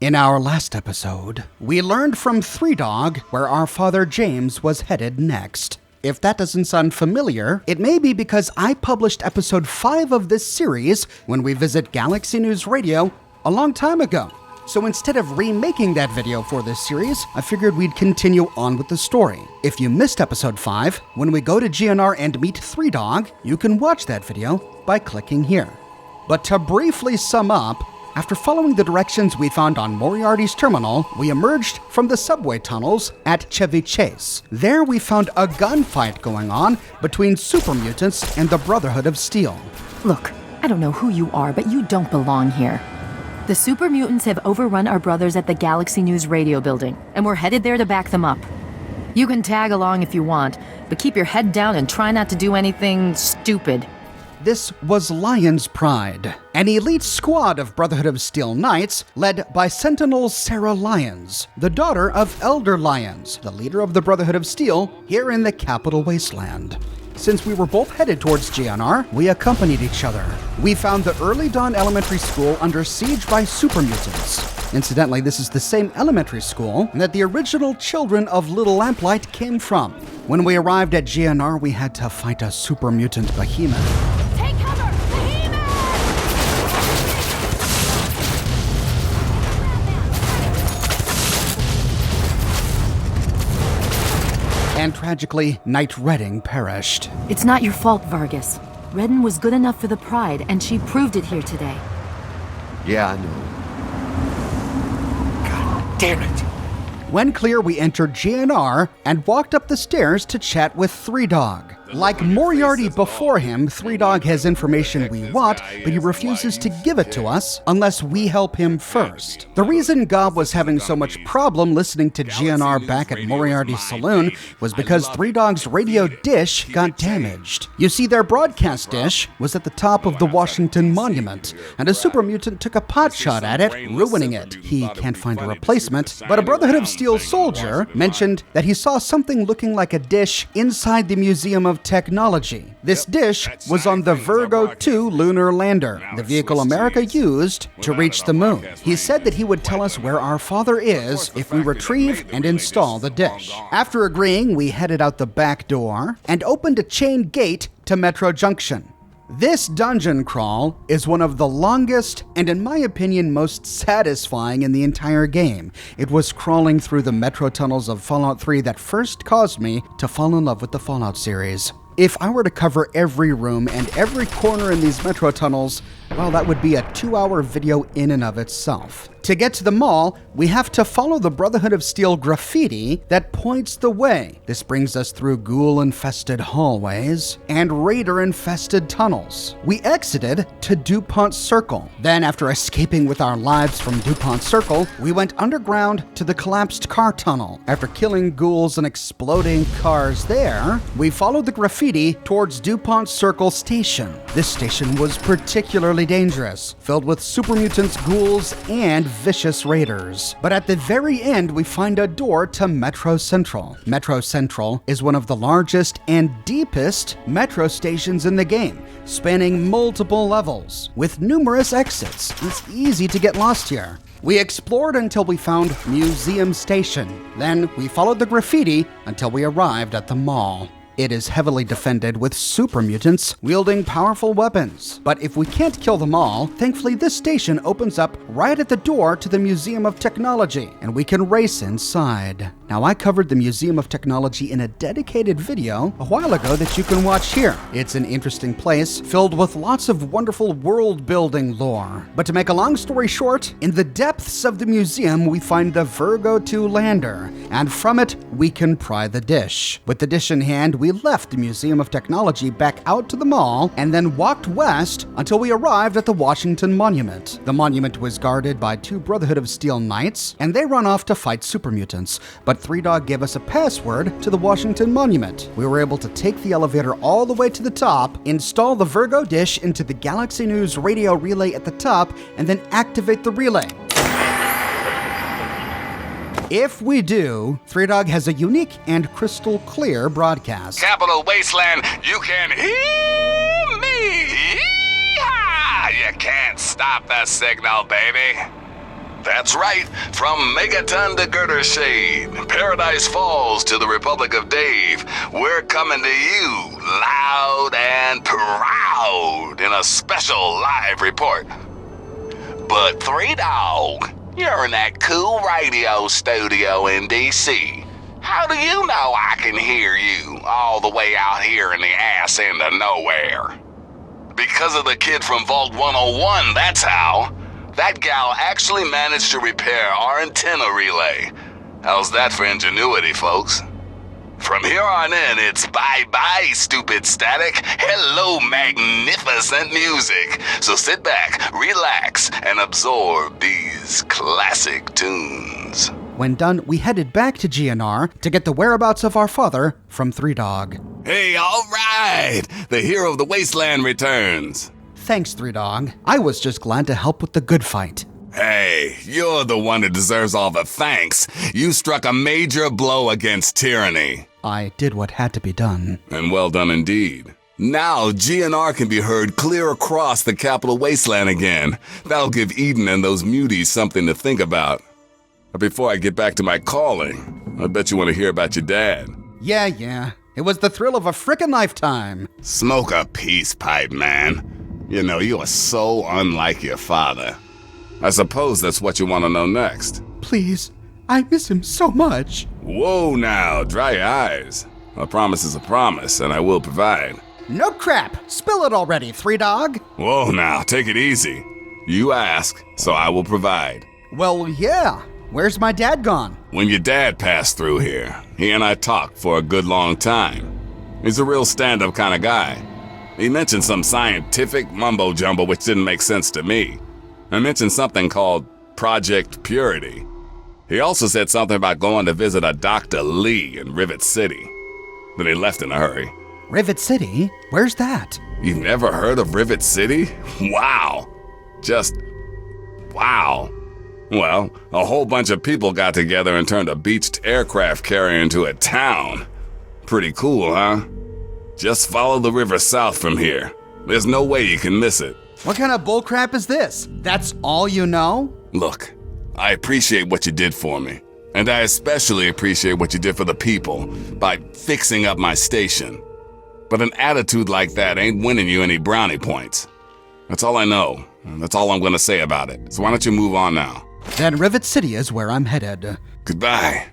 In our last episode, we learned from Three Dog where our father James was headed next. If that doesn't sound familiar, it may be because I published episode 5 of this series when we visit Galaxy News Radio a long time ago. So instead of remaking that video for this series, I figured we'd continue on with the story. If you missed episode 5, when we go to GNR and meet Three Dog, you can watch that video by clicking here. But to briefly sum up, after following the directions we found on Moriarty's terminal, we emerged from the subway tunnels at Chevy Chase. There we found a gunfight going on between super mutants and the Brotherhood of Steel. Look, I don't know who you are, but you don't belong here. The super mutants have overrun our brothers at the Galaxy News Radio building, and we're headed there to back them up. You can tag along if you want, but keep your head down and try not to do anything stupid. This was Lion's Pride, an elite squad of Brotherhood of Steel Knights led by Sentinel Sarah Lyons, the daughter of Elder Lyons, the leader of the Brotherhood of Steel here in the Capital Wasteland. Since we were both headed towards GNR, we accompanied each other. We found the Early Dawn Elementary School under siege by super mutants. Incidentally, this is the same elementary school that the original children of Little Lamplight came from. When we arrived at GNR, we had to fight a super mutant behemoth. And tragically, Knight Redding perished. It's not your fault, Vargas. Redden was good enough for the Pride, and she proved it here today. Yeah, I know. God damn it. When clear, we entered GNR and walked up the stairs to chat with Three Dog. Like Moriarty before him, Three Dog has information we want, but he refuses to give it to us unless we help him first. The reason Gob was having so much problem listening to GNR back at Moriarty's saloon was because Three Dog's radio dish got damaged. You see, their broadcast dish was at the top of the Washington Monument, and a super mutant took a pot shot at it, ruining it. He can't find a replacement, but a Brotherhood of Steel soldier mentioned that he saw something looking like a dish inside the Museum of Technology. This dish was on the Virgo 2 lunar lander, the vehicle America used to reach the moon. He said that he would tell us where our father is if we retrieve and install the dish. After agreeing, we headed out the back door and opened a chain gate to Metro Junction. This dungeon crawl is one of the longest and, in my opinion, most satisfying in the entire game. It was crawling through the metro tunnels of Fallout 3 that first caused me to fall in love with the Fallout series. If I were to cover every room and every corner in these metro tunnels, well, that would be a 2-hour video in and of itself. To get to the mall, we have to follow the Brotherhood of Steel graffiti that points the way. This brings us through ghoul-infested hallways and raider-infested tunnels. We exited to DuPont Circle. Then, after escaping with our lives from DuPont Circle, we went underground to the collapsed car tunnel. After killing ghouls and exploding cars there, we followed the graffiti towards DuPont Circle Station. This station was particularly dangerous, filled with super mutants, ghouls, and vicious raiders. But at the very end, we find a door to Metro Central. Metro Central is one of the largest and deepest metro stations in the game, spanning multiple levels, with numerous exits. It's easy to get lost here. We explored until we found Museum Station. Then we followed the graffiti until we arrived at the mall. It is heavily defended with super mutants wielding powerful weapons. But if we can't kill them all, thankfully this station opens up right at the door to the Museum of Technology, and we can race inside. Now, I covered the Museum of Technology in a dedicated video a while ago that you can watch here. It's an interesting place filled with lots of wonderful world-building lore. But to make a long story short, in the depths of the museum, we find the Virgo 2 lander, and from it, we can pry the dish. With the dish in hand, we left the Museum of Technology back out to the mall and then walked west until we arrived at the Washington Monument. The monument was guarded by 2 Brotherhood of Steel Knights, and they run off to fight super mutants. But Three Dog gave us a password to the Washington Monument. We were able to take the elevator all the way to the top, install the Virgo dish into the Galaxy News radio relay at the top, and then activate the relay. If we do, Three Dog has a unique and crystal clear broadcast. Capital Wasteland, you can hear me! Yeehaw! You can't stop the signal, baby. That's right, from Megaton to Girder Shade, Paradise Falls to the Republic of Dave, we're coming to you loud and proud in a special live report. But Three Dog, you're in that cool radio studio in D.C. How do you know I can hear you all the way out here in the ass end of nowhere? Because of the kid from Vault 101, that's how. That gal actually managed to repair our antenna relay. How's that for ingenuity, folks? From here on in, it's bye-bye, stupid static. Hello, magnificent music. So sit back, relax, and absorb these classic tunes. When done, we headed back to GNR to get the whereabouts of our father from Three Dog. Hey, all right! The hero of the wasteland returns. Thanks, Three Dog. I was just glad to help with the good fight. Hey, you're the one who deserves all the thanks. You struck a major blow against tyranny. I did what had to be done. And well done indeed. Now, GNR can be heard clear across the capital wasteland again. That'll give Eden and those muties something to think about. But before I get back to my calling, I bet you want to hear about your dad. Yeah. It was the thrill of a frickin' lifetime. Smoke a peace pipe, man. You know, you are so unlike your father. I suppose that's what you want to know next. Please, I miss him so much. Whoa now, dry your eyes. A promise is a promise, and I will provide. No crap! Spill it already, Three Dog. Whoa now, take it easy. You ask, so I will provide. Well, yeah. Where's my dad gone? When your dad passed through here, he and I talked for a good long time. He's a real stand-up kind of guy. He mentioned some scientific mumbo-jumbo which didn't make sense to me. I mentioned something called Project Purity. He also said something about going to visit a Dr. Lee in Rivet City. Then he left in a hurry. Rivet City? Where's that? You've never heard of Rivet City? Wow. Just wow. Well, a whole bunch of people got together and turned a beached aircraft carrier into a town. Pretty cool, huh? Just follow the river south from here. There's no way you can miss it. What kind of bullcrap is this? That's all you know? Look, I appreciate what you did for me. And I especially appreciate what you did for the people by fixing up my station. But an attitude like that ain't winning you any brownie points. That's all I know, and that's all I'm gonna say about it. So why don't you move on now? Then Rivet City is where I'm headed. Goodbye.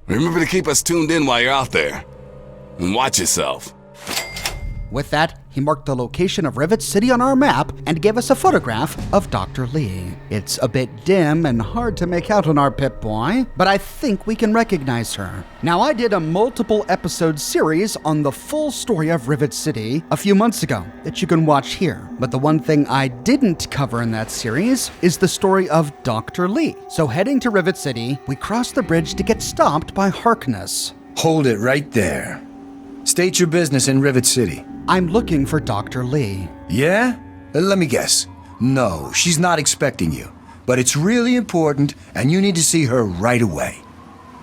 Remember to keep us tuned in while you're out there. And watch yourself. With that, he marked the location of Rivet City on our map and gave us a photograph of Dr. Lee. It's a bit dim and hard to make out on our Pip-Boy, but I think we can recognize her. Now, I did a multiple episode series on the full story of Rivet City a few months ago that you can watch here. But the one thing I didn't cover in that series is the story of Dr. Lee. So heading to Rivet City, we cross the bridge to get stopped by Harkness. Hold it right there. State your business in Rivet City. I'm looking for Dr. Lee. Yeah? Let me guess. No, she's not expecting you. But it's really important, and you need to see her right away.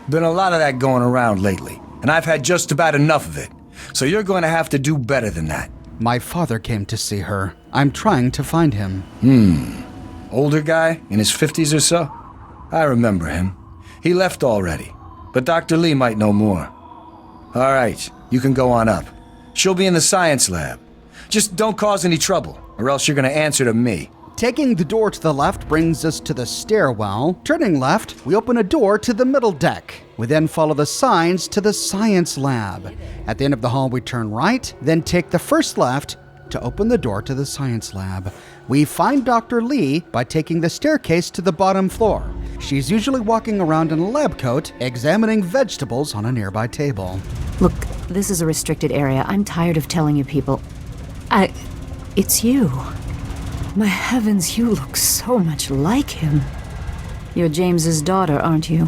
Been a lot of that going around lately, and I've had just about enough of it. So you're going to have to do better than that. My father came to see her. I'm trying to find him. Older guy, in his 50s or so? I remember him. He left already, but Dr. Lee might know more. All right, you can go on up. She'll be in the science lab. Just don't cause any trouble, or else you're going to answer to me. Taking the door to the left brings us to the stairwell. Turning left, we open a door to the middle deck. We then follow the signs to the science lab. At the end of the hall, we turn right, then take the first left to open the door to the science lab. We find Dr. Lee by taking the staircase to the bottom floor. She's usually walking around in a lab coat, examining vegetables on a nearby table. Look, this is a restricted area. I'm tired of telling you people. It's you. My heavens, you look so much like him. You're James's daughter, aren't you?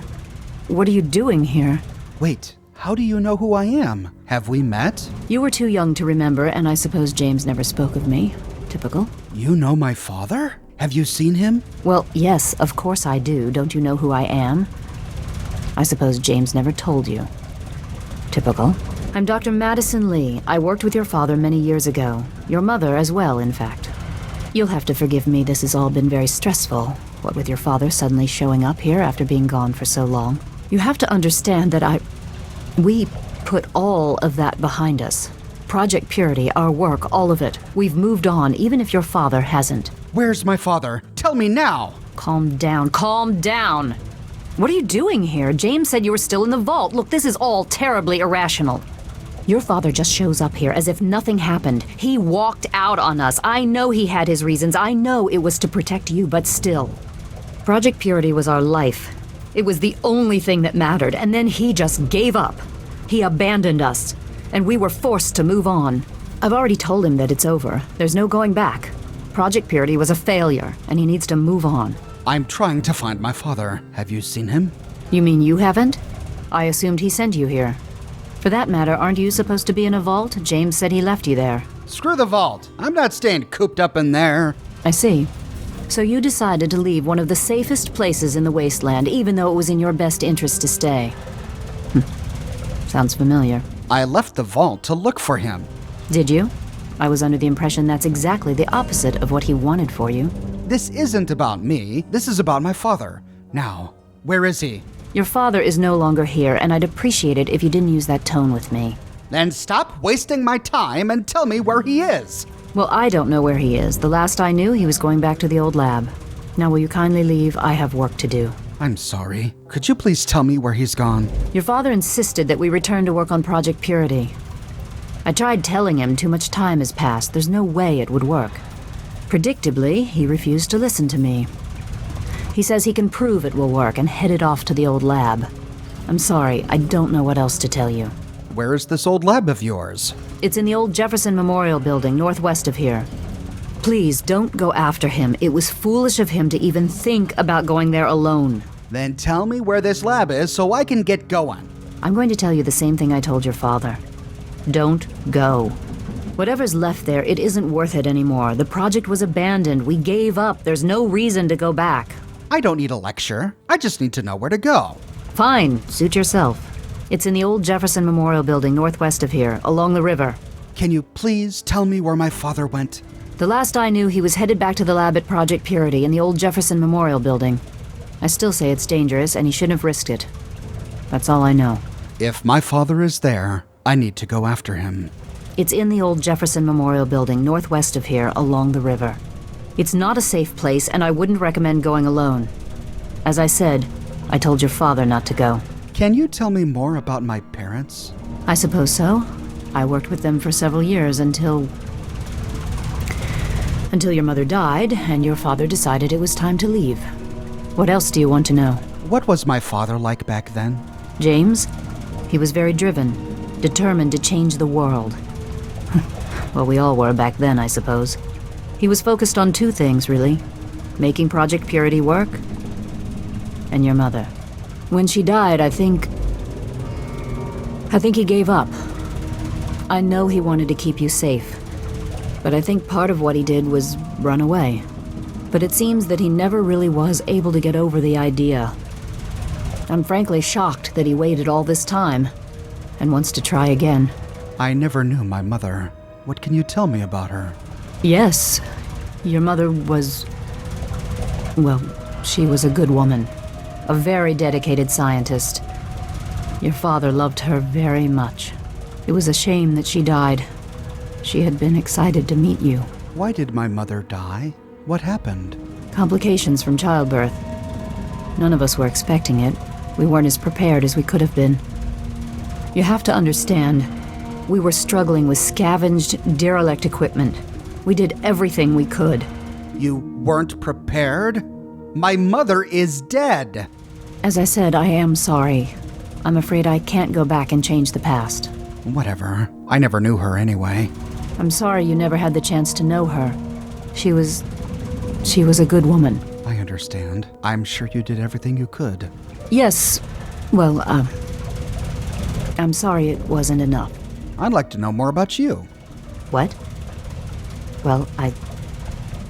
What are you doing here? Wait, how do you know who I am? Have we met? You were too young to remember, and I suppose James never spoke of me. Typical. You know my father? Have you seen him? Well, yes, of course I do. Don't you know who I am? I suppose James never told you. Typical. I'm Dr. Madison Lee. I worked with your father many years ago. Your mother as well, in fact. You'll have to forgive me, this has all been very stressful. What with your father suddenly showing up here after being gone for so long. You have to understand that we put all of that behind us. Project Purity, our work, all of it. We've moved on, even if your father hasn't. Where's my father? Tell me now! Calm down, calm down! What are you doing here? James said you were still in the vault. Look, this is all terribly irrational. Your father just shows up here as if nothing happened. He walked out on us. I know he had his reasons. I know it was to protect you, but still. Project Purity was our life. It was the only thing that mattered, and then he just gave up. He abandoned us, and we were forced to move on. I've already told him that it's over. There's no going back. Project Purity was a failure, and he needs to move on. I'm trying to find my father. Have you seen him? You mean you haven't? I assumed he sent you here. For that matter, aren't you supposed to be in a vault? James said he left you there. Screw the vault. I'm not staying cooped up in there. I see. So you decided to leave one of the safest places in the wasteland, even though it was in your best interest to stay. Sounds familiar. I left the vault to look for him. Did you? I was under the impression that's exactly the opposite of what he wanted for you. This isn't about me. This is about my father. Now, where is he? Your father is no longer here, and I'd appreciate it if you didn't use that tone with me. Then stop wasting my time and tell me where he is. Well, I don't know where he is. The last I knew, he was going back to the old lab. Now, will you kindly leave? I have work to do. I'm sorry. Could you please tell me where he's gone? Your father insisted that we return to work on Project Purity. I tried telling him too much time has passed. There's no way it would work. Predictably, he refused to listen to me. He says he can prove it will work and headed off to the old lab. I'm sorry, I don't know what else to tell you. Where is this old lab of yours? It's in the old Jefferson Memorial building, northwest of here. Please, don't go after him. It was foolish of him to even think about going there alone. Then tell me where this lab is so I can get going. I'm going to tell you the same thing I told your father. Don't go. Whatever's left there, it isn't worth it anymore. The project was abandoned. We gave up. There's no reason to go back. I don't need a lecture. I just need to know where to go. Fine. Suit yourself. It's in the old Jefferson Memorial building northwest of here, along the river. Can you please tell me where my father went? The last I knew, he was headed back to the lab at Project Purity in the old Jefferson Memorial building. I still say it's dangerous, and he shouldn't have risked it. That's all I know. If my father is there, I need to go after him. It's in the old Jefferson Memorial building northwest of here, along the river. It's not a safe place, and I wouldn't recommend going alone. As I said, I told your father not to go. Can you tell me more about my parents? I suppose so. I worked with them for several years until your mother died, and your father decided it was time to leave. What else do you want to know? What was my father like back then? James? He was very driven, determined to change the world. Well, we all were back then, I suppose. He was focused on two things, really. Making Project Purity work, and your mother. When she died, I think he gave up. I know he wanted to keep you safe, but I think part of what he did was run away. But it seems that he never really was able to get over the idea. I'm frankly shocked that he waited all this time and wants to try again. I never knew my mother. What can you tell me about her? Yes, your mother was... well, she was a good woman. A very dedicated scientist. Your father loved her very much. It was a shame that she died. She had been excited to meet you. Why did my mother die? What happened? Complications from childbirth. None of us were expecting it. We weren't as prepared as we could have been. You have to understand, we were struggling with scavenged, derelict equipment. We did everything we could. You weren't prepared? My mother is dead. As I said, I am sorry. I'm afraid I can't go back and change the past. Whatever. I never knew her anyway. I'm sorry you never had the chance to know her. She was a good woman. I understand. I'm sure you did everything you could. Yes. Well, I'm sorry it wasn't enough. I'd like to know more about you. What? Well,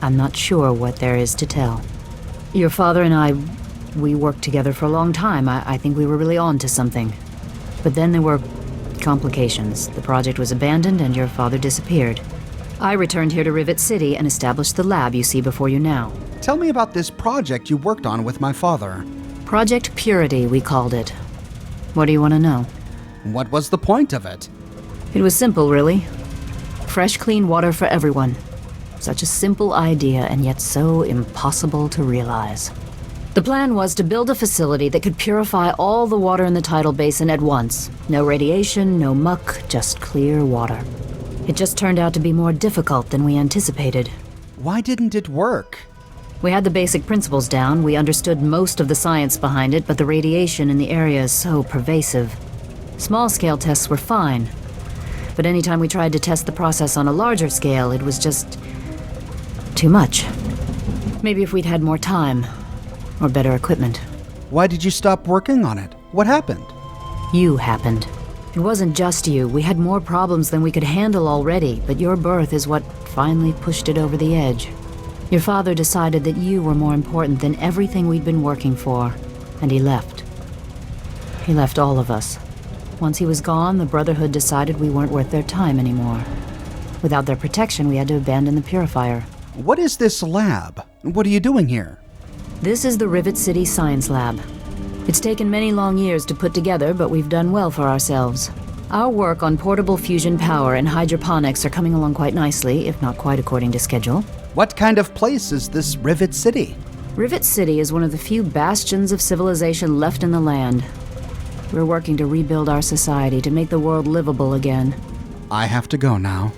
I'm not sure what there is to tell. Your father and I, we worked together for a long time. I think we were really on to something. But then there were complications. The project was abandoned and your father disappeared. I returned here to Rivet City and established the lab you see before you now. Tell me about this project you worked on with my father. Project Purity, we called it. What do you want to know? What was the point of it? It was simple, really. Fresh, clean water for everyone. Such a simple idea, and yet so impossible to realize. The plan was to build a facility that could purify all the water in the tidal basin at once. No radiation, no muck, just clear water. It just turned out to be more difficult than we anticipated. Why didn't it work? We had the basic principles down, we understood most of the science behind it, but the radiation in the area is so pervasive. Small-scale tests were fine, but anytime we tried to test the process on a larger scale, it was just too much. Maybe if we'd had more time, or better equipment. Why did you stop working on it? What happened? You happened. It wasn't just you. We had more problems than we could handle already, but your birth is what finally pushed it over the edge. Your father decided that you were more important than everything we'd been working for, and he left. He left all of us. Once he was gone, the Brotherhood decided we weren't worth their time anymore. Without their protection, we had to abandon the purifier. What is this lab? What are you doing here? This is the Rivet City Science Lab. It's taken many long years to put together, but we've done well for ourselves. Our work on portable fusion power and hydroponics are coming along quite nicely, if not quite according to schedule. What kind of place is this Rivet City? Rivet City is one of the few bastions of civilization left in the land. We're working to rebuild our society, to make the world livable again. I have to go now.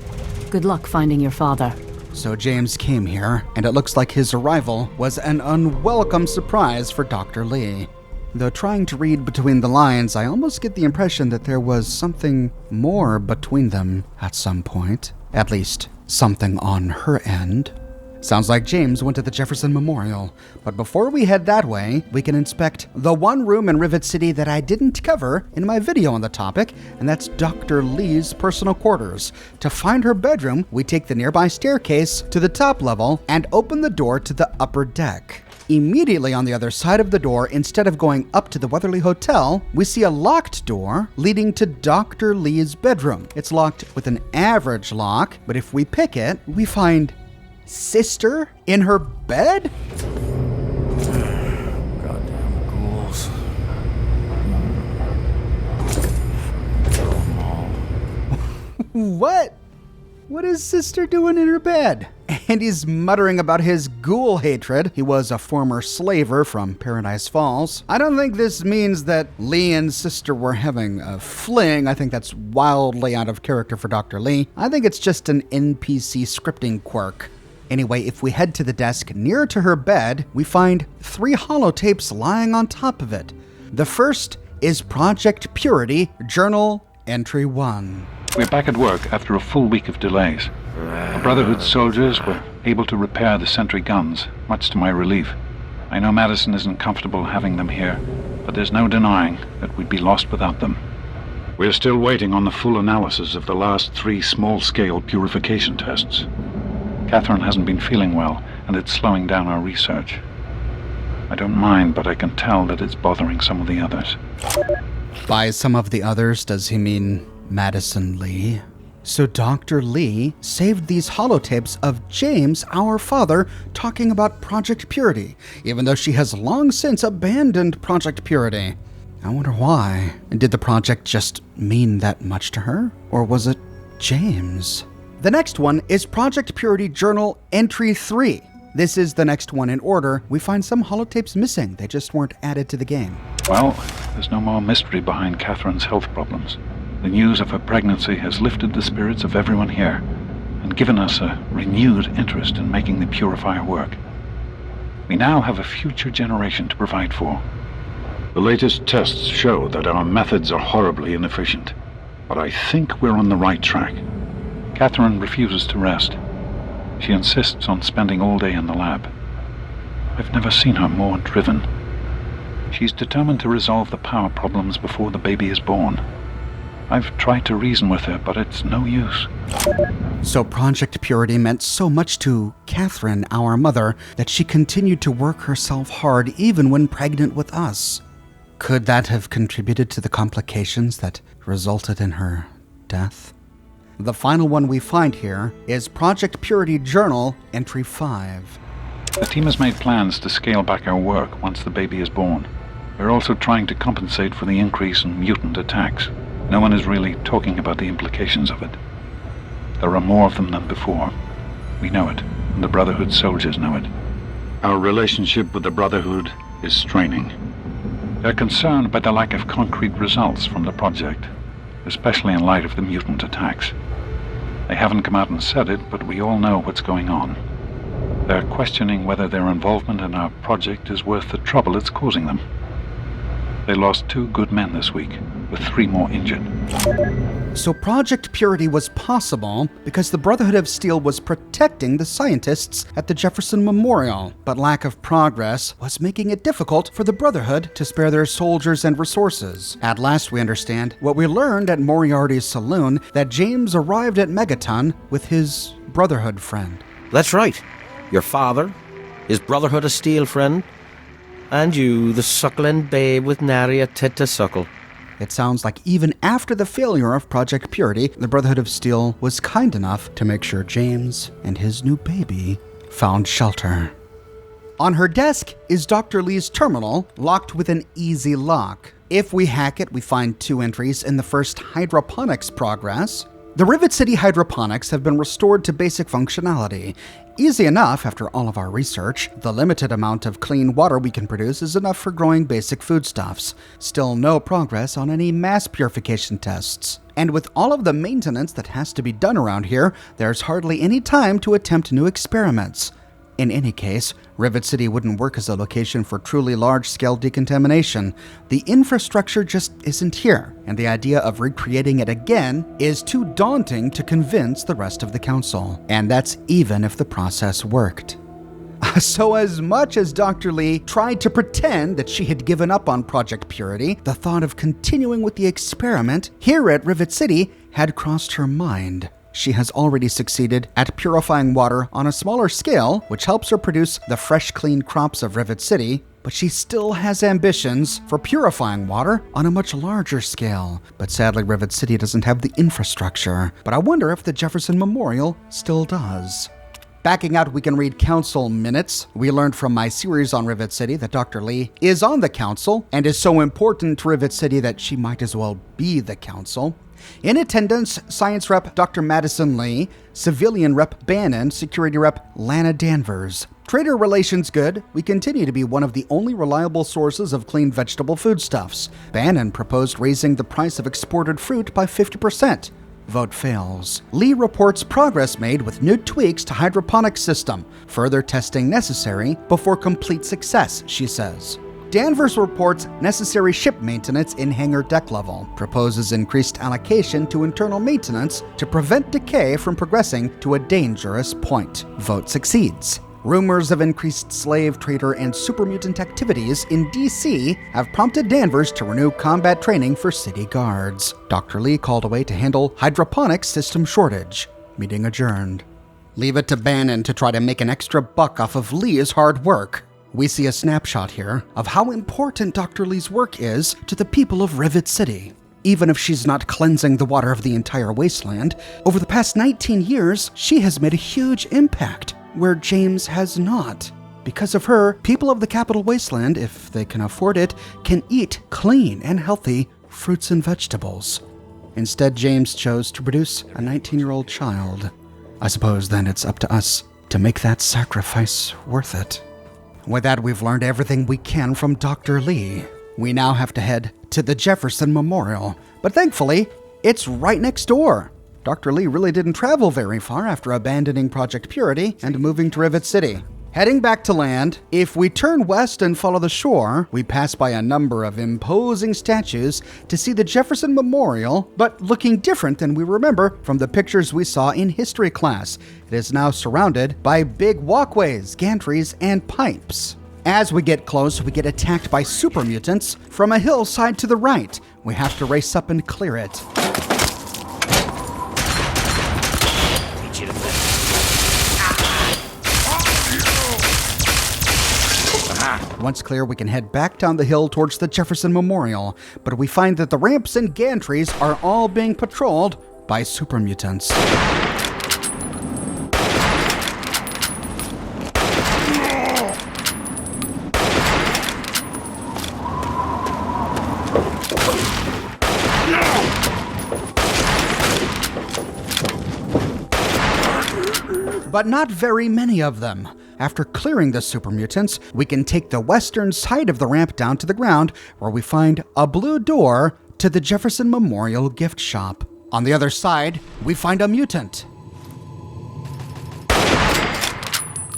Good luck finding your father. So James came here, and it looks like his arrival was an unwelcome surprise for Dr. Lee. Though trying to read between the lines, I almost get the impression that there was something more between them at some point. At least, something on her end. Sounds like James went to the Jefferson Memorial. But before we head that way, we can inspect the one room in Rivet City that I didn't cover in my video on the topic, and that's Dr. Lee's personal quarters. To find her bedroom, we take the nearby staircase to the top level and open the door to the upper deck. Immediately on the other side of the door, instead of going up to the Weatherly Hotel, we see a locked door leading to Dr. Lee's bedroom. It's locked with an average lock, but if we pick it, we find Sister in her bed? Goddamn ghouls. What? What is Sister doing in her bed? And he's muttering about his ghoul hatred. He was a former slaver from Paradise Falls. I don't think this means that Lee and Sister were having a fling. I think that's wildly out of character for Dr. Lee. I think it's just an NPC scripting quirk. Anyway, if we head to the desk near to her bed, we find 3 holotapes lying on top of it. The first is Project Purity, Journal Entry 1. We're back at work after a full week of delays. The Brotherhood soldiers were able to repair the sentry guns, much to my relief. I know Madison isn't comfortable having them here, but there's no denying that we'd be lost without them. We're still waiting on the full analysis of the last 3 small-scale purification tests. Catherine hasn't been feeling well, and it's slowing down our research. I don't mind, but I can tell that it's bothering some of the others. By some of the others, does he mean Madison Lee? So Dr. Lee saved these holotapes of James, our father, talking about Project Purity, even though she has long since abandoned Project Purity. I wonder why. Did the project just mean that much to her? Or was it James? The next one is Project Purity Journal Entry 3. This is the next one in order. We find some holotapes missing. They just weren't added to the game. Well, there's no more mystery behind Catherine's health problems. The news of her pregnancy has lifted the spirits of everyone here and given us a renewed interest in making the purifier work. We now have a future generation to provide for. The latest tests show that our methods are horribly inefficient, but I think we're on the right track. Catherine refuses to rest. She insists on spending all day in the lab. I've never seen her more driven. She's determined to resolve the power problems before the baby is born. I've tried to reason with her, but it's no use. So Project Purity meant so much to Catherine, our mother, that she continued to work herself hard even when pregnant with us. Could that have contributed to the complications that resulted in her death? The final one we find here is Project Purity Journal Entry 5. The team has made plans to scale back our work once the baby is born. We're also trying to compensate for the increase in mutant attacks. No one is really talking about the implications of it. There are more of them than before. We know it, and the Brotherhood soldiers know it. Our relationship with the Brotherhood is straining. They're concerned by the lack of concrete results from the project, especially in light of the mutant attacks. They haven't come out and said it, but we all know what's going on. They're questioning whether their involvement in our project is worth the trouble it's causing them. They lost 2 good men this week, with 3 more injured. So Project Purity was possible because the Brotherhood of Steel was protecting the scientists at the Jefferson Memorial, but lack of progress was making it difficult for the Brotherhood to spare their soldiers and resources. At last we understand what we learned at Moriarty's saloon, that James arrived at Megaton with his Brotherhood friend. That's right. Your father, his Brotherhood of Steel friend, and you, the suckling babe with nary a tit to suckle. It sounds like even after the failure of Project Purity, the Brotherhood of Steel was kind enough to make sure James and his new baby found shelter. On her desk is Dr. Lee's terminal, locked with an easy lock. If we hack it, we find 2 entries in the first hydroponics progress. The Rivet City hydroponics have been restored to basic functionality. Easy enough after all of our research. The limited amount of clean water we can produce is enough for growing basic foodstuffs. Still no progress on any mass purification tests. And with all of the maintenance that has to be done around here, there's hardly any time to attempt new experiments. In any case, Rivet City wouldn't work as a location for truly large-scale decontamination. The infrastructure just isn't here, and the idea of recreating it again is too daunting to convince the rest of the council. And that's even if the process worked. So as much as Dr. Lee tried to pretend that she had given up on Project Purity, the thought of continuing with the experiment here at Rivet City had crossed her mind. She has already succeeded at purifying water on a smaller scale, which helps her produce the fresh, clean crops of Rivet City, but she still has ambitions for purifying water on a much larger scale. But sadly, Rivet City doesn't have the infrastructure. But I wonder if the Jefferson Memorial still does. Backing out, we can read council minutes. We learned from my series on Rivet City that Dr. Lee is on the council and is so important to Rivet City that she might as well be the council. In attendance, Science Rep Dr. Madison Lee, Civilian Rep Bannon, Security Rep Lana Danvers. Trader relations good. We continue to be one of the only reliable sources of clean vegetable foodstuffs. Bannon proposed raising the price of exported fruit by 50%. Vote fails. Lee reports progress made with new tweaks to hydroponics system. Further testing necessary before complete success, she says. Danvers reports necessary ship maintenance in hangar deck level, proposes increased allocation to internal maintenance to prevent decay from progressing to a dangerous point. Vote succeeds. Rumors of increased slave trader and super mutant activities in DC have prompted Danvers to renew combat training for city guards. Dr. Lee called away to handle hydroponics system shortage. Meeting adjourned. Leave it to Bannon to try to make an extra buck off of Lee's hard work. We see a snapshot here of how important Dr. Lee's work is to the people of Rivet City. Even if she's not cleansing the water of the entire wasteland, over the past 19 years, she has made a huge impact where James has not. Because of her, people of the capital wasteland, if they can afford it, can eat clean and healthy fruits and vegetables. Instead, James chose to produce a 19-year-old child. I suppose then it's up to us to make that sacrifice worth it. With that, we've learned everything we can from Dr. Lee. We now have to head to the Jefferson Memorial, but thankfully, it's right next door. Dr. Lee really didn't travel very far after abandoning Project Purity and moving to Rivet City. Heading back to land, if we turn west and follow the shore, we pass by a number of imposing statues to see the Jefferson Memorial, but looking different than we remember from the pictures we saw in history class. It is now surrounded by big walkways, gantries, and pipes. As we get close, we get attacked by super mutants from a hillside to the right. We have to race up and clear it. Once clear, we can head back down the hill towards the Jefferson Memorial, but we find that the ramps and gantries are all being patrolled by super mutants. but not very many of them. After clearing the super mutants, we can take the western side of the ramp down to the ground, where we find a blue door to the Jefferson Memorial gift shop. On the other side, we find a mutant.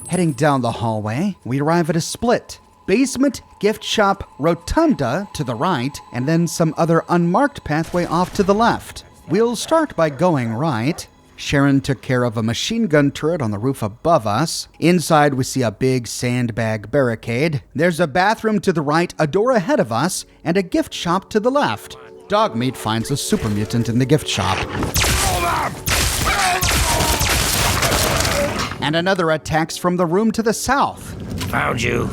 Heading down the hallway, we arrive at a split. Basement, gift shop, rotunda to the right, and then some other unmarked pathway off to the left. We'll start by going right. Sharon took care of a machine gun turret on the roof above us. Inside, we see a big sandbag barricade. There's a bathroom to the right, a door ahead of us, and a gift shop to the left. Dogmeat finds a super mutant in the gift shop. And another attacks from the room to the south. Found you.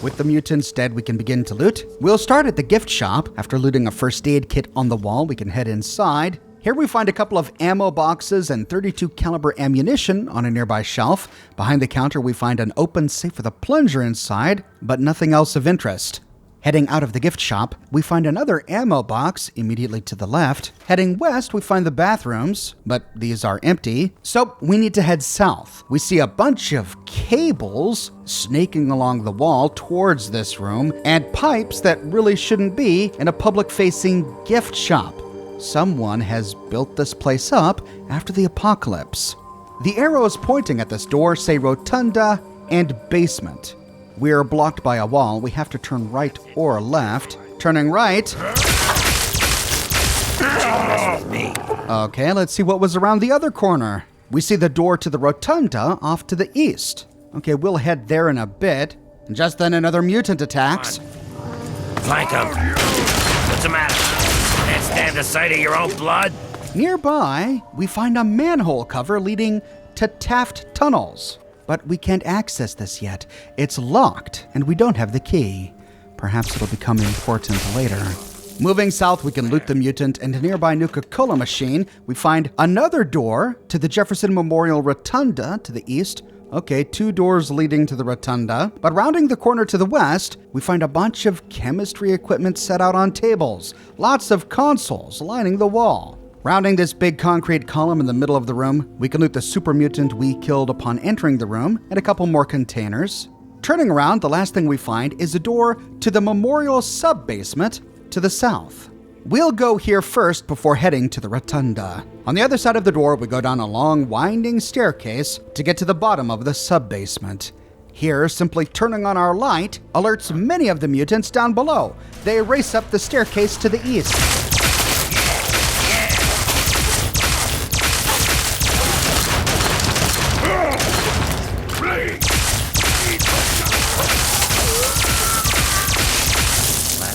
With the mutants dead, we can begin to loot. We'll start at the gift shop. After looting a first aid kit on the wall, we can head inside. Here we find a couple of ammo boxes and .32 caliber ammunition on a nearby shelf. Behind the counter, we find an open safe with a plunger inside, but nothing else of interest. Heading out of the gift shop, we find another ammo box immediately to the left. Heading west, we find the bathrooms, but these are empty, so we need to head south. We see a bunch of cables snaking along the wall towards this room, and pipes that really shouldn't be in a public-facing gift shop. Someone has built this place up after the apocalypse. The arrows pointing at this door say rotunda and basement. We are blocked by a wall. We have to turn right or left. Turning right. Okay, let's see what was around the other corner. We see the door to the rotunda off to the east. Okay, we'll head there in a bit. And just then another mutant attacks. Flank him. What's the matter? Can't stand the sight of your own blood? Nearby, we find a manhole cover leading to Taft Tunnels. But we can't access this yet. It's locked, and we don't have the key. Perhaps it'll become important later. Moving south, we can loot the mutant, and a nearby Nuka-Cola machine. We find another door to the Jefferson Memorial Rotunda to the east. Okay, 2 doors leading to the rotunda. But rounding the corner to the west, we find a bunch of chemistry equipment set out on tables. Lots of consoles lining the wall. Rounding this big concrete column in the middle of the room, we can loot the super mutant we killed upon entering the room, and a couple more containers. Turning around, the last thing we find is a door to the Memorial sub-basement to the south. We'll go here first before heading to the rotunda. On the other side of the door, we go down a long, winding staircase to get to the bottom of the sub-basement. Here, simply turning on our light alerts many of the mutants down below. They race up the staircase to the east.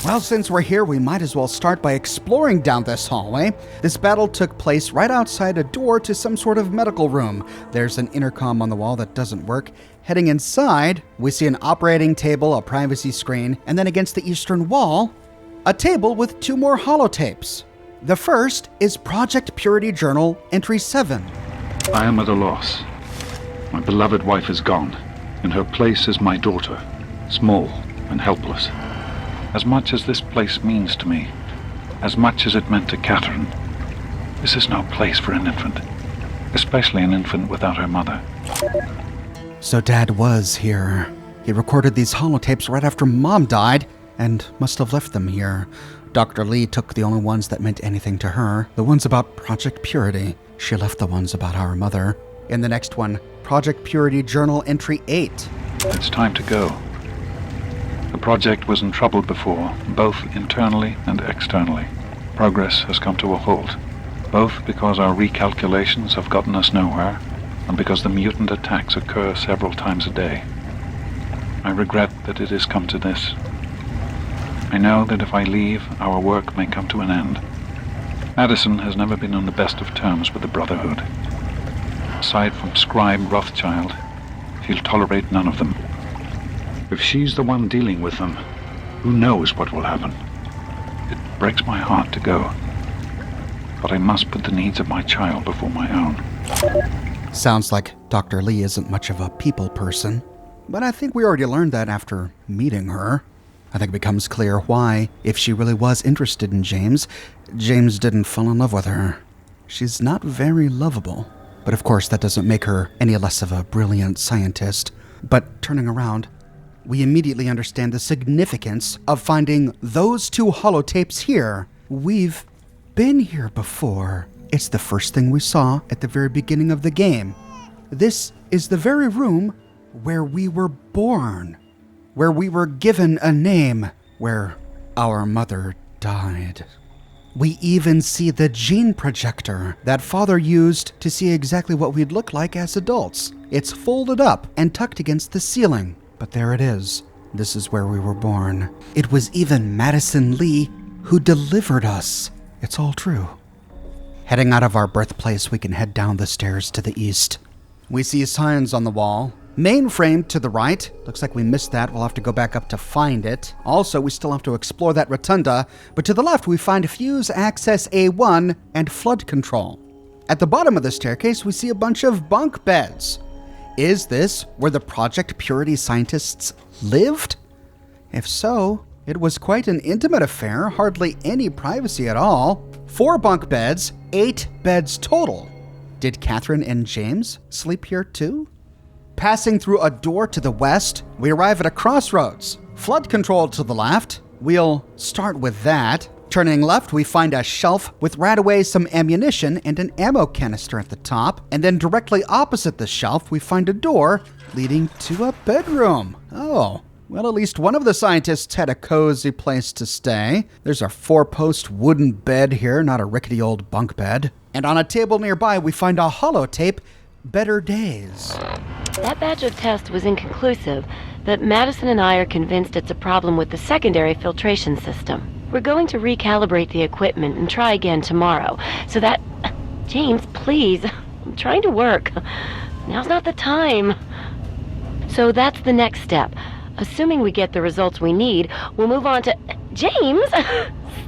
Well, since we're here, we might as well start by exploring down this hallway. This battle took place right outside a door to some sort of medical room. There's an intercom on the wall that doesn't work. Heading inside, we see an operating table, a privacy screen, and then against the eastern wall, a table with 2 more holotapes. The first is Project Purity Journal, Entry 7. I am at a loss. My beloved wife is gone. In her place is my daughter, small and helpless. As much as this place means to me, as much as it meant to Catherine, this is no place for an infant, especially an infant without her mother. So Dad was here. He recorded these holotapes right after Mom died and must have left them here. Dr. Lee took the only ones that meant anything to her, the ones about Project Purity. She left the ones about our mother. In the next one, Project Purity Journal Entry 8. It's time to go. The project was in trouble before, both internally and externally. Progress has come to a halt, both because our recalculations have gotten us nowhere, and because the mutant attacks occur several times a day. I regret that it has come to this. I know that if I leave, our work may come to an end. Addison has never been on the best of terms with the Brotherhood. Aside from Scribe Rothschild, he'll tolerate none of them. If she's the one dealing with them, who knows what will happen? It breaks my heart to go, but I must put the needs of my child before my own. Sounds like Dr. Lee isn't much of a people person, but I think we already learned that after meeting her. I think it becomes clear why, if she really was interested in James, James didn't fall in love with her. she's not very lovable. But of course, that doesn't make her any less of a brilliant scientist. But turning around, we immediately understand the significance of finding those two holotapes here. We've been here before. It's the first thing we saw at the very beginning of the game. This is the very room where we were born, where we were given a name, where our mother died. We even see the gene projector that Father used to see exactly what we'd look like as adults. It's folded up and tucked against the ceiling, but there it is. This is where we were born. It was even Madison Lee who delivered us. It's all true. Heading out of our birthplace, we can head down the stairs to the east. We see signs on the wall. Mainframe to the right. Looks like we missed that. We'll have to go back up to find it. Also, we still have to explore that rotunda. But to the left, we find Fuse Access A1 and Flood Control. At the bottom of the staircase, we see a bunch of bunk beds. Is this where the Project Purity scientists lived? If so, it was quite an intimate affair, hardly any privacy at all. 4 bunk beds, 8 beds total. Did Catherine and James sleep here too? Passing through a door to the west, we arrive at a crossroads. Flood control to the left. We'll start with that. Turning left, we find a shelf with right away some ammunition and an ammo canister at the top. And then directly opposite the shelf, we find a door leading to a bedroom. Oh, well, at least one of the scientists had a cozy place to stay. There's a 4-post wooden bed here, not a rickety old bunk bed. And on a table nearby, we find a holotape, Better Days. That batch of tests was inconclusive, but Madison and I are convinced it's a problem with the secondary filtration system. We're going to recalibrate the equipment and try again tomorrow, so that... James, please. I'm trying to work. Now's not the time. So that's the next step. Assuming we get the results we need, we'll move on to... James!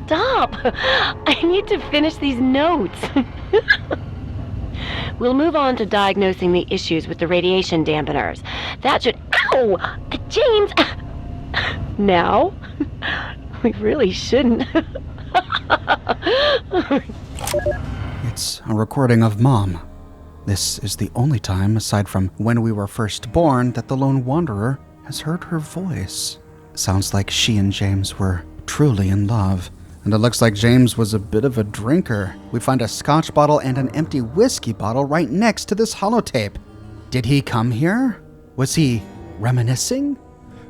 Stop! I need to finish these notes. We'll move on to diagnosing the issues with the radiation dampeners. That should... Ow! James! Now? We really shouldn't. It's a recording of Mom. This is the only time, aside from when we were first born, that the Lone Wanderer has heard her voice. Sounds like she and James were truly in love. And it looks like James was a bit of a drinker. We find a scotch bottle and an empty whiskey bottle right next to this holotape. Did he come here? Was he reminiscing?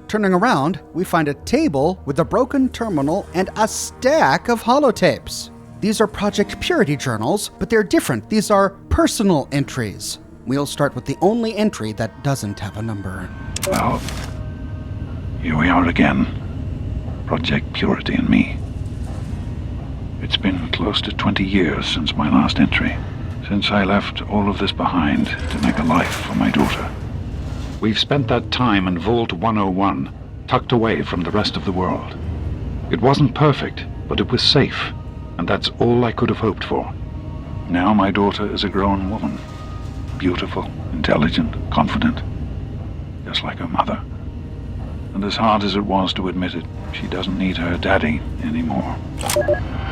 Turning around, we find a table with a broken terminal and a stack of holotapes. These are Project Purity journals, but they're different. These are personal entries. We'll start with the only entry that doesn't have a number. Well, here we are again. Project Purity and me. It's been close to 20 years since my last entry, since I left all of this behind to make a life for my daughter. We've spent that time in Vault 101, tucked away from the rest of the world. It wasn't perfect, but it was safe, and that's all I could have hoped for. Now my daughter is a grown woman. Beautiful, intelligent, confident, just like her mother. And as hard as it was to admit it, she doesn't need her daddy anymore.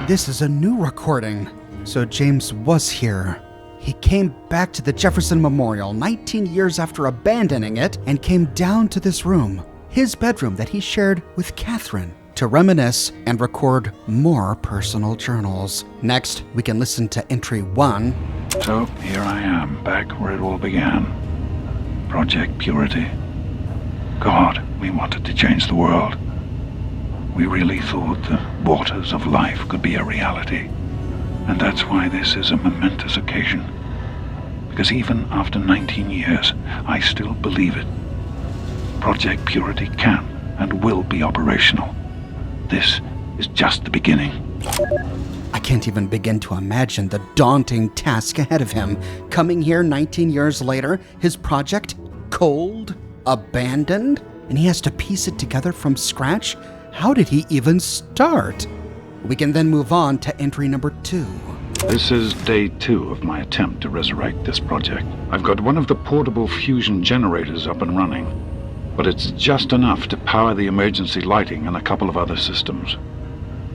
This is a new recording. So James was here. He came back to the Jefferson Memorial 19 years after abandoning it and came down to this room, his bedroom that he shared with Catherine, to reminisce and record more personal journals. Next, we can listen to entry 1. So here I am, back where it all began. Project Purity. God, we wanted to change the world. We really thought the waters of life could be a reality. And that's why this is a momentous occasion. Because even after 19 years, I still believe it. Project Purity can and will be operational. This is just the beginning. I can't even begin to imagine the daunting task ahead of him. Coming here 19 years later, his project cold, abandoned, and he has to piece it together from scratch? How did he even start? We can then move on to entry number 2. This is day 2 of my attempt to resurrect this project. I've got one of the portable fusion generators up and running, but it's just enough to power the emergency lighting and a couple of other systems.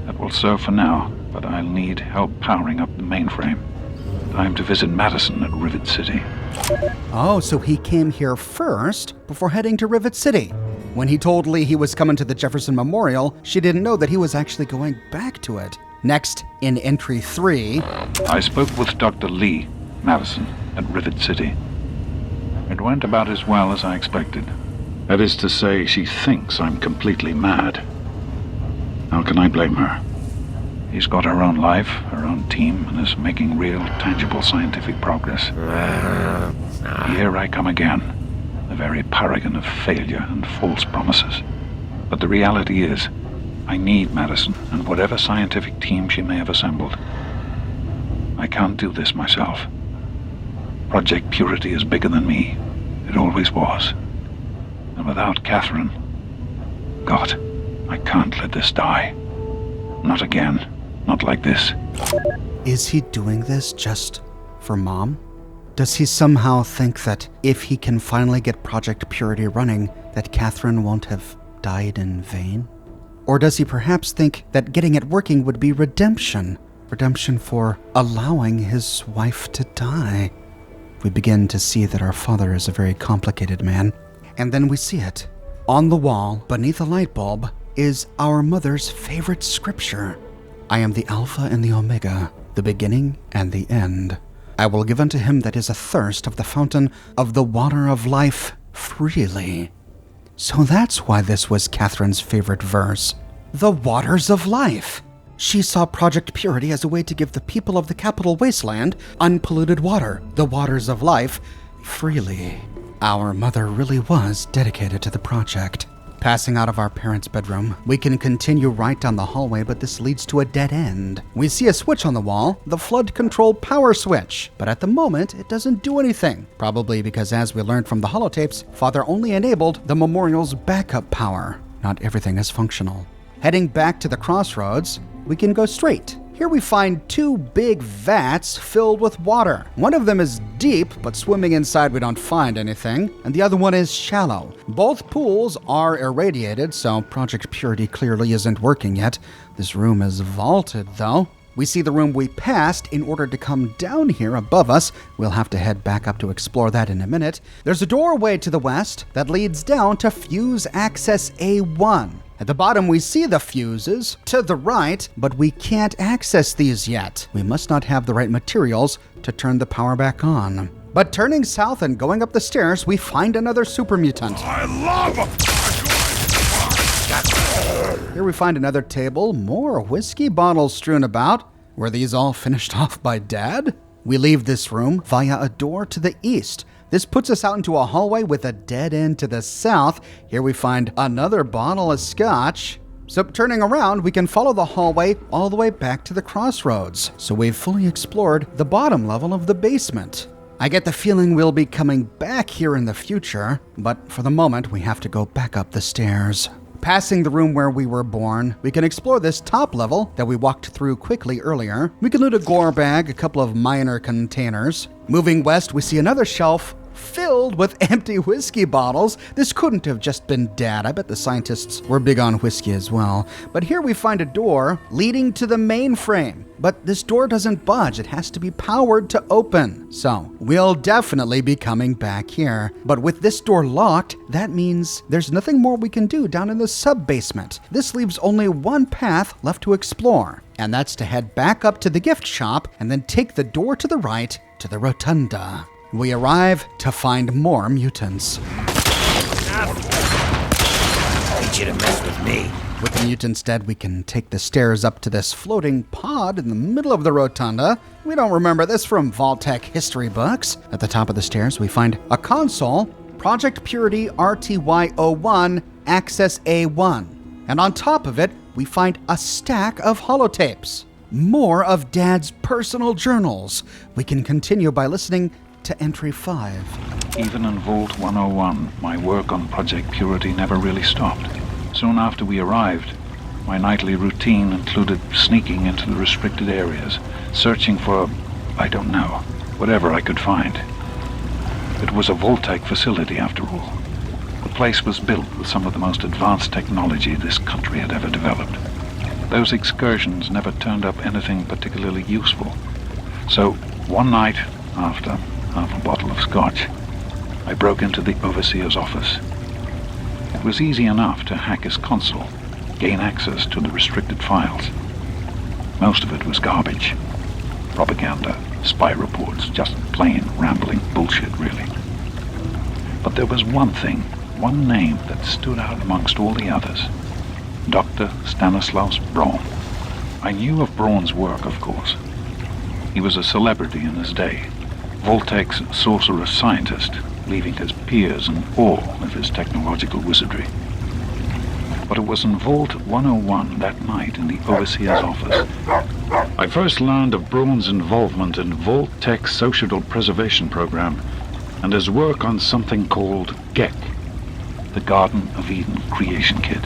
That will serve for now, but I'll need help powering up the mainframe. I'm to visit Madison at Rivet City. Oh, so he came here first before heading to Rivet City. When he told Lee he was coming to the Jefferson Memorial, she didn't know that he was actually going back to it. Next, in entry 3... I spoke with Dr. Lee, Madison, at Rivet City. It went about as well as I expected. That is to say, she thinks I'm completely mad. How can I blame her? She's got her own life, her own team, and is making real, tangible scientific progress. Here I come again, the very paragon of failure and false promises. But the reality is, I need Madison and whatever scientific team she may have assembled. I can't do this myself. Project Purity is bigger than me. It always was. And without Catherine, God, I can't let this die. Not again. Not like this. Is he doing this just for Mom? Does he somehow think that if he can finally get Project Purity running, that Catherine won't have died in vain? Or does he perhaps think that getting it working would be redemption? Redemption for allowing his wife to die? We begin to see that our father is a very complicated man. And then we see it. On the wall, beneath a light bulb, is our mother's favorite scripture. I am the Alpha and the Omega, the beginning and the end. I will give unto him that is athirst of the fountain of the water of life freely. So that's why this was Catherine's favorite verse. The waters of life. She saw Project Purity as a way to give the people of the capital wasteland unpolluted water, the waters of life, freely. Our mother really was dedicated to the project. Passing out of our parents' bedroom, we can continue right down the hallway, but this leads to a dead end. We see a switch on the wall, the flood control power switch, but at the moment, it doesn't do anything. Probably because, as we learned from the holotapes, Father only enabled the memorial's backup power. Not everything is functional. Heading back to the crossroads, we can go straight. Here we find 2 big vats filled with water. One of them is deep, but swimming inside we don't find anything, and the other one is shallow. Both pools are irradiated, so Project Purity clearly isn't working yet. This room is vaulted, though. We see the room we passed. In order to come down here above us, we'll have to head back up to explore that in a minute. There's a doorway to the west that leads down to Fuse Access A1. At the bottom, we see the fuses to the right, but we can't access these yet. We must not have the right materials to turn the power back on. But turning south and going up the stairs, we find another super mutant. I love Here we find another table, more whiskey bottles strewn about. Were these all finished off by Dad? We leave this room via a door to the east. This puts us out into a hallway with a dead end to the south. Here we find another bottle of scotch. So turning around, we can follow the hallway all the way back to the crossroads. So we've fully explored the bottom level of the basement. I get the feeling we'll be coming back here in the future, but for the moment, we have to go back up the stairs. Passing the room where we were born, we can explore this top level that we walked through quickly earlier. We can loot a gore bag, a couple of minor containers. Moving west, we see another shelf filled with empty whiskey bottles. This couldn't have just been Dad. I bet the scientists were big on whiskey as well. But here we find a door leading to the mainframe. But this door doesn't budge. It has to be powered to open. So we'll definitely be coming back here. But with this door locked, that means there's nothing more we can do down in the sub-basement. This leaves only one path left to explore. And that's to head back up to the gift shop and then take the door to the right to the rotunda. We arrive to find more mutants. I need you to mess with me. With the mutants dead, we can take the stairs up to this floating pod in the middle of the rotunda. We don't remember this from Vault-Tec history books. At the top of the stairs, we find a console, Project Purity RTY01, Access A1. And on top of it, we find a stack of holotapes. More of Dad's personal journals. We can continue by listening to entry 5. Even in Vault 101, my work on Project Purity never really stopped. Soon after we arrived, my nightly routine included sneaking into the restricted areas, searching for, I don't know, whatever I could find. It was a Vault-Tec facility, after all. The place was built with some of the most advanced technology this country had ever developed. Those excursions never turned up anything particularly useful. So, One night, after half a bottle of scotch, I broke into the overseer's office. It was easy enough to hack his console, gain access to the restricted files. Most of it was garbage. Propaganda, spy reports, just plain rambling bullshit, really. But there was one thing, one name that stood out amongst all the others. Dr. Stanislaus Braun. I knew of Braun's work, of course. He was a celebrity in his day, Voltec's sorcerer scientist, leaving his peers in awe of his technological wizardry. But it was in Vault 101 that night in the overseer's office I first learned of Braun's involvement in Voltec's social preservation program and his work on something called GEC, the Garden of Eden creation kit.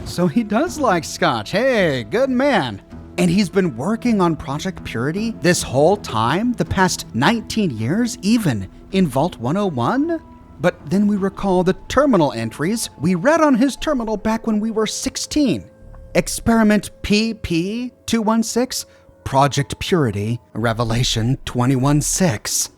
So he does like scotch. Hey, good man. And he's been working on Project Purity this whole time, the past 19 years, even in Vault 101? But then we recall the terminal entries we read on his terminal back when we were 16. Experiment PP216, Project Purity, Revelation 21:6.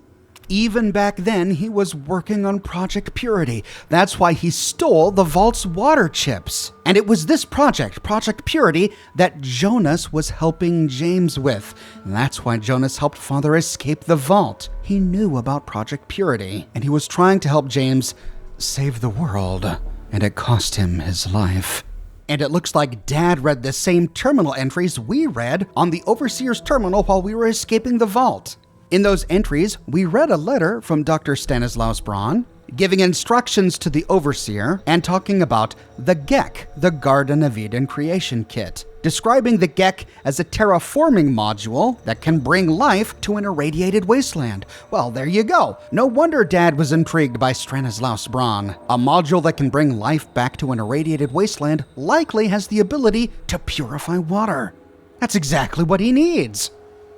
Even back then, he was working on Project Purity. That's why he stole the Vault's water chips. And it was this project, Project Purity, that Jonas was helping James with. And that's why Jonas helped Father escape the Vault. He knew about Project Purity, and he was trying to help James save the world. And it cost him his life. And it looks like Dad read the same terminal entries we read on the Overseer's terminal while we were escaping the Vault. In those entries, we read a letter from Dr. Stanislaus Braun, giving instructions to the Overseer and talking about the GEC, the Garden of Eden creation kit, describing the GEC as a terraforming module that can bring life to an irradiated wasteland. Well, there you go. No wonder Dad was intrigued by Stanislaus Braun. A module that can bring life back to an irradiated wasteland likely has the ability to purify water. That's exactly what he needs.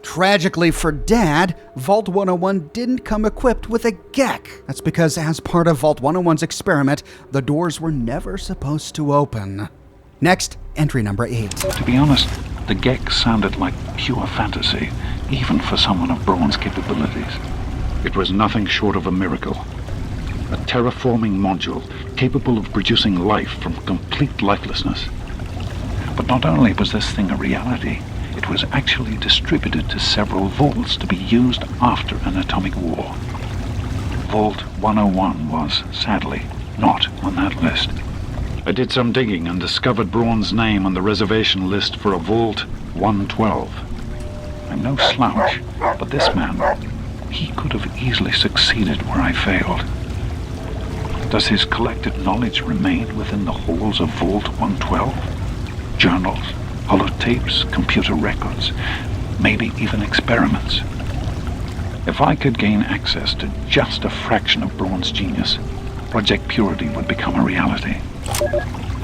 Tragically for Dad, Vault 101 didn't come equipped with a GEC. That's because as part of Vault 101's experiment, the doors were never supposed to open. Next, entry number 8. To be honest, the GEC sounded like pure fantasy, even for someone of Braun's capabilities. It was nothing short of a miracle. A terraforming module capable of producing life from complete lifelessness. But not only was this thing a reality, it was actually distributed to several vaults to be used after an atomic war. Vault 101 was, sadly, not on that list. I did some digging and discovered Braun's name on the reservation list for a Vault 112. I'm no slouch, but this man, he could have easily succeeded where I failed. Does his collected knowledge remain within the halls of Vault 112? Journals, holotapes, computer records, maybe even experiments. If I could gain access to just a fraction of Braun's genius, Project Purity would become a reality.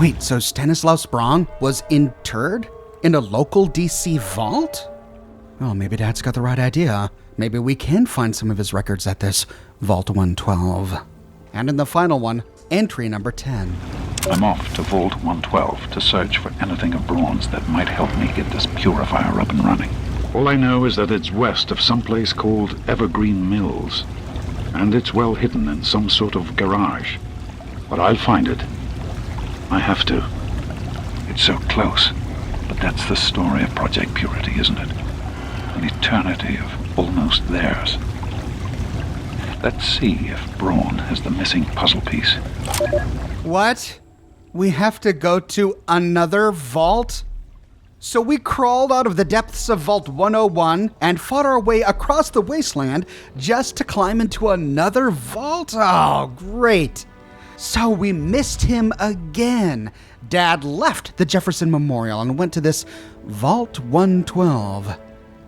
Wait, so Stanislaus Braun was interred in a local DC vault? Oh, maybe Dad's got the right idea. Maybe we can find some of his records at this Vault 112. And in the final one, entry number 10. I'm off to Vault 112 to search for anything of Braun's that might help me get this purifier up and running. All I know is that it's west of some place called Evergreen Mills, and it's well hidden in some sort of garage. But I'll find it. I have to. It's so close, but that's the story of Project Purity, isn't it? An eternity of almost theirs. Let's see if Braun has the missing puzzle piece. What? We have to go to another vault? So we crawled out of the depths of Vault 101 and fought our way across the wasteland just to climb into another vault? Oh, great. So we missed him again. Dad left the Jefferson Memorial and went to this Vault 112.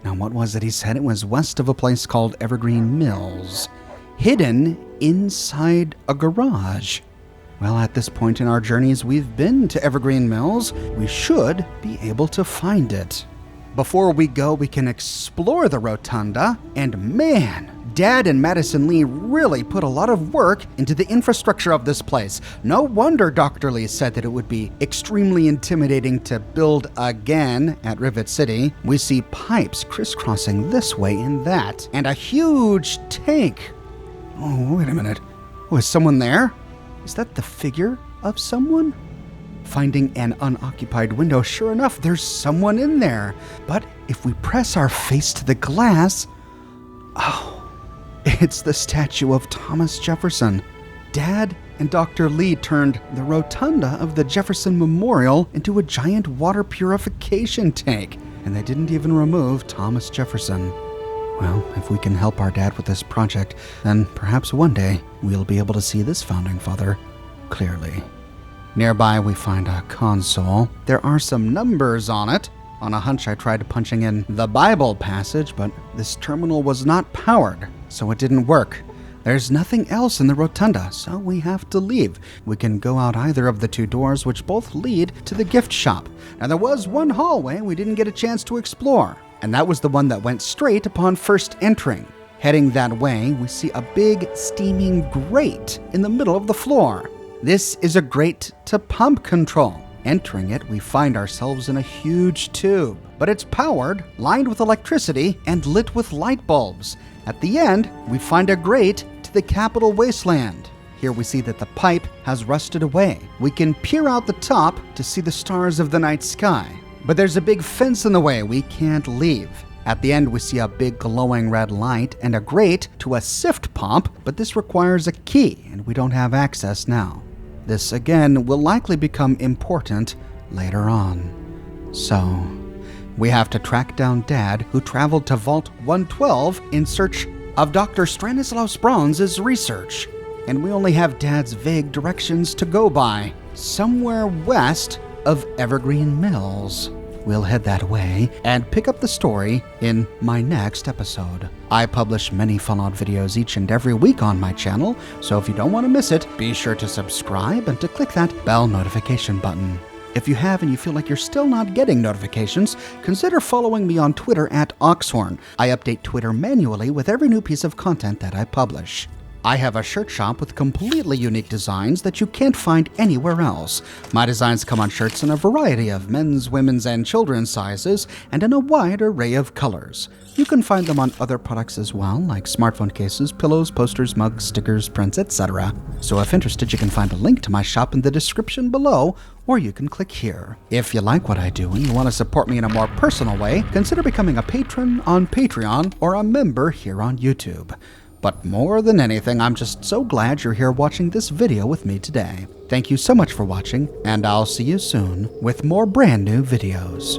Now, what was it he said? It was west of a place called Evergreen Mills, hidden inside a garage. Well, at this point in our journeys, we've been to Evergreen Mills. We should be able to find it. Before we go, we can explore the rotunda, and man, Dad and Madison Lee really put a lot of work into the infrastructure of this place. No wonder Dr. Lee said that it would be extremely intimidating to build again at Rivet City. We see pipes crisscrossing this way and that, and a huge tank. Oh, wait a minute. Oh, is someone there? Is that the figure of someone? Finding an unoccupied window, sure enough, there's someone in there. But if we press our face to the glass, oh, it's the statue of Thomas Jefferson. Dad and Dr. Lee turned the rotunda of the Jefferson Memorial into a giant water purification tank, and they didn't even remove Thomas Jefferson. Well, if we can help our dad with this project, then perhaps one day we'll be able to see this founding father clearly. Nearby, we find a console. There are some numbers on it. On a hunch, I tried punching in the Bible passage, but this terminal was not powered, so it didn't work. There's nothing else in the rotunda, so we have to leave. We can go out either of the two doors, which both lead to the gift shop. Now, there was one hallway we didn't get a chance to explore, and that was the one that went straight upon first entering. Heading that way, we see a big steaming grate in the middle of the floor. This is a grate to pump control. Entering it, we find ourselves in a huge tube, but it's powered, lined with electricity, and lit with light bulbs. At the end, we find a grate to the Capitol Wasteland. Here we see that the pipe has rusted away. We can peer out the top to see the stars of the night sky. But there's a big fence in the way. We can't leave. At the end, we see a big glowing red light and a grate to a sift pump, but this requires a key, and we don't have access now. This, again, will likely become important later on. So, we have to track down Dad, who traveled to Vault 112 in search of Dr. Stanislaus Brauns's research. And we only have Dad's vague directions to go by, somewhere west of Evergreen Mills. We'll head that way and pick up the story in my next episode. I publish many Fallout videos each and every week on my channel, so if you don't want to miss it, be sure to subscribe and to click that bell notification button. If you have and you feel like you're still not getting notifications, consider following me on Twitter at Oxhorn. I update Twitter manually with every new piece of content that I publish. I have a shirt shop with completely unique designs that you can't find anywhere else. My designs come on shirts in a variety of men's, women's, and children's sizes, and in a wide array of colors. You can find them on other products as well, like smartphone cases, pillows, posters, mugs, stickers, prints, etc. So if interested, you can find a link to my shop in the description below, or you can click here. If you like what I do and you want to support me in a more personal way, consider becoming a patron on Patreon or a member here on YouTube. But more than anything, I'm just so glad you're here watching this video with me today. Thank you so much for watching, and I'll see you soon with more brand new videos.